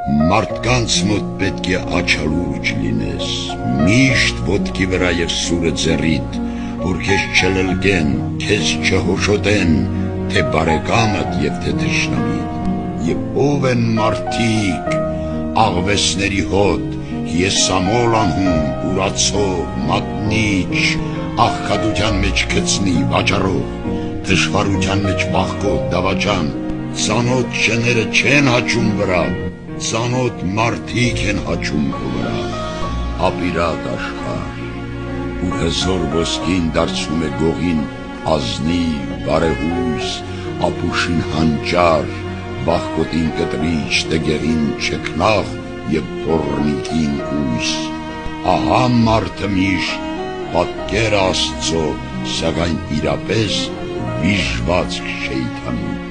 Մարդկանց մոտ պետք է աչալուրջ լինես, միշտ ոտքի վրա և սուրը ձեռիդ, որ քեզ չլլկեն, քեզ չհոշոտեն, թե բարեկամդ և թե թշնամիդ։ Եվ ով են մարդիկ, աղվեսների հոտ, եսամոլ անհում, ուրացող, մատնիչ, աղքատության մեջ գծնի, վաճառող, դժվարության մեջ վախկոտ, դավաճան, ծանոթ շները չեն հաչում վրա, ծանոթ մարդիկ են հաչում քո վրա։ Ապիրատ աշխարհ, ու հզոր ոսկին դարձնում է գողին ազնիվ, բարեհույս, ապուշին հանճար, վախկոտին կտրիչ, տգեղին չքնաղ և թոռնիկին կույս։ Ահա մարդը միշտ պատկեր Աստծո, սակայն իրապես վիժվածք Շեյթանի։